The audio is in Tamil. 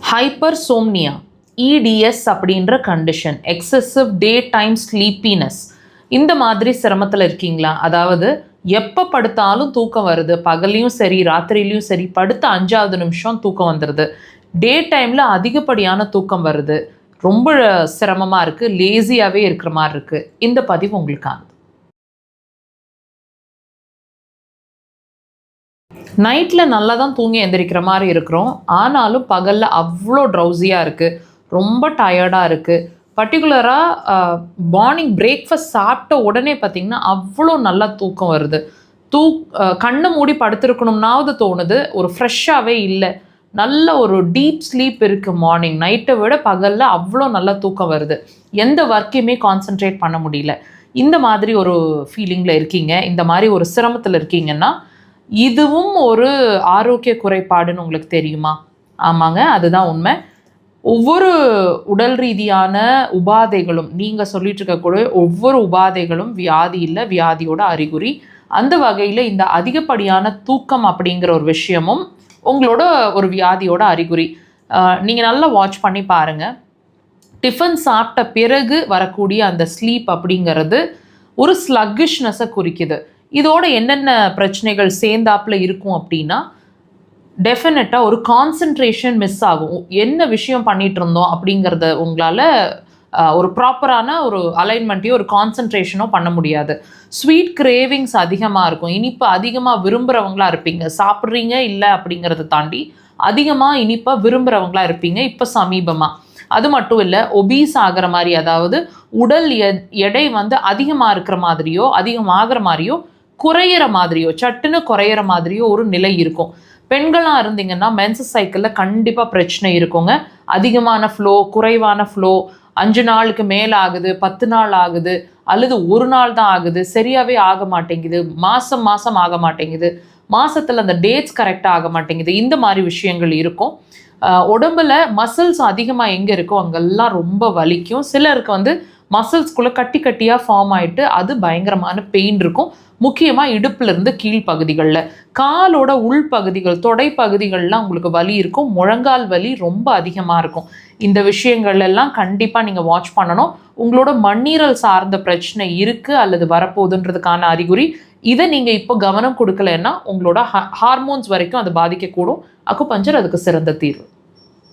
ஹைப்பர்சோம்னியா EDS அப்படின்ற condition, excessive day time sleepiness, இந்த மாதிரி சிரமத்தில் இருக்கீங்களா? அதாவது எப்போ படுத்தாலும் தூக்கம் வருது, பகல்லையும் சரி ராத்திரிலையும் சரி, படுத்த 5வது நிமிஷம் தூக்கம் வந்துடுது, டே டைமில் அதிகப்படியான தூக்கம் வருது, ரொம்ப சிரமமாக இருக்குது, லேசியாகவே இருக்கிற மாதிரி இருக்குது. இந்த பதிவு உங்களுக்கானது. நைட்டில் நல்லா தான் தூங்கி எந்திரிக்கிற மாதிரி இருக்கிறோம், ஆனாலும் பகலில் அவ்வளோ ட்ரௌசியாக இருக்குது, ரொம்ப டயர்டாக இருக்குது. பர்டிகுலராக மார்னிங் பிரேக்ஃபாஸ்ட் சாப்பிட்ட உடனே பார்த்திங்கன்னா அவ்வளோ நல்லா தூக்கம் வருது. கண்ணை மூடி படுத்திருக்கணும்னாவது தோணுது, ஒரு ஃப்ரெஷ்ஷாகவே இல்லை, நல்ல ஒரு டீப் ஸ்லீப் இருக்குது. மார்னிங் நைட்டை விட பகலில் அவ்வளோ நல்லா தூக்கம் வருது, எந்த ஒர்க்கையுமே கான்சென்ட்ரேட் பண்ண முடியல. இந்த மாதிரி ஒரு ஃபீலிங்கில் இருக்கீங்க, இந்த மாதிரி ஒரு சிரமத்தில் இருக்கீங்கன்னா இதுவும் ஒரு ஆரோக்கிய குறைபாடுன்னு உங்களுக்கு தெரியுமா? ஆமாங்க, அதுதான் உண்மை. ஒவ்வொரு உடல் ரீதியான உபாதைகளும், நீங்கள் சொல்லிட்டு இருக்கக்கூடிய ஒவ்வொரு உபாதைகளும் வியாதி இல்லை, வியாதியோட அறிகுறி. அந்த வகையில் இந்த அதிகப்படியான தூக்கம் அப்படிங்கிற ஒரு விஷயமும் உங்களோட ஒரு வியாதியோட அறிகுறி. நீங்கள் நல்லா வாட்ச் பண்ணி பாருங்கள். டிஃபன் சாப்பிட்ட பிறகு வரக்கூடிய அந்த ஸ்லீப் அப்படிங்கிறது ஒரு ஸ்லக்கிஷ்னஸை குறிக்குது. இதோட என்னென்ன பிரச்சனைகள் சேர்ந்தாப்பில் இருக்கும் அப்படின்னா, டெஃபினட்டாக ஒரு கான்சன்ட்ரேஷன் மிஸ் ஆகும். என்ன விஷயம் பண்ணிகிட்டு இருந்தோம் அப்படிங்கிறத உங்களால் ஒரு ப்ராப்பரான ஒரு அலைன்மெண்ட்டையோ ஒரு கான்சன்ட்ரேஷனோ பண்ண முடியாது. ஸ்வீட் கிரேவிங்ஸ் அதிகமாக இருக்கும், இனிப்பு அதிகமாக விரும்புகிறவங்களா இருப்பீங்க. சாப்பிட்றீங்க இல்லை அப்படிங்கிறத தாண்டி அதிகமாக இனிப்பாக விரும்புகிறவங்களா இருப்பீங்க இப்போ சமீபமாக. அது மட்டும் இல்லை, ஒபீஸ் ஆகிற மாதிரி, அதாவது உடல் எடை அதிகமாக இருக்கிற மாதிரியோ அதிகமாகிற மாதிரியோ குறையிற மாதிரியோ சட்டுன்னு குறையிற மாதிரியோ ஒரு நிலை இருக்கும். பெண்களாக இருந்தீங்கன்னா மென்சஸ் சைக்கிளில் கண்டிப்பாக பிரச்சனை இருக்குங்க. அதிகமான ஃப்ளோ, குறைவான ஃப்ளோ, 5 நாளுக்கு மேலே ஆகுது, 10 நாள் ஆகுது, அல்லது ஒரு நாள் தான் ஆகுது, சரியாகவே ஆக மாட்டேங்குது, மாதம் ஆக மாட்டேங்குது, மாதத்தில் அந்த டேட்ஸ் கரெக்டாக ஆக மாட்டேங்குது, இந்த மாதிரி விஷயங்கள் இருக்கும். உடம்புல மசில்ஸ் அதிகமாக எங்கே இருக்கோ அங்கெல்லாம் ரொம்ப வலிக்கும். சிலருக்கு மசில்ஸ்குள்ளே கட்டியாக ஃபார்ம் ஆகிட்டு அது பயங்கரமான பெயின் இருக்கும். முக்கியமாக இடுப்புலேருந்து கீழ்ப்பகுதிகளில், காலோட உள்பகுதிகள், தொடை பகுதிகள்லாம் உங்களுக்கு வலி இருக்கும். முழங்கால் வலி ரொம்ப அதிகமாக இருக்கும். இந்த விஷயங்கள் எல்லாம் கண்டிப்பாக நீங்கள் வாட்ச் பண்ணணும். உங்களோட மண்ணீரல் சார்ந்த பிரச்சனை இருக்குது அல்லது வரப்போகுதுன்றதுக்கான அறிகுறி. இதை நீங்கள் இப்போ கவனம் கொடுக்கலன்னா உங்களோட ஹார்மோன்ஸ் வரைக்கும் அது பாதிக்கக்கூடும். அக்குபஞ்சர் அதுக்கு சிறந்த தீர்வு.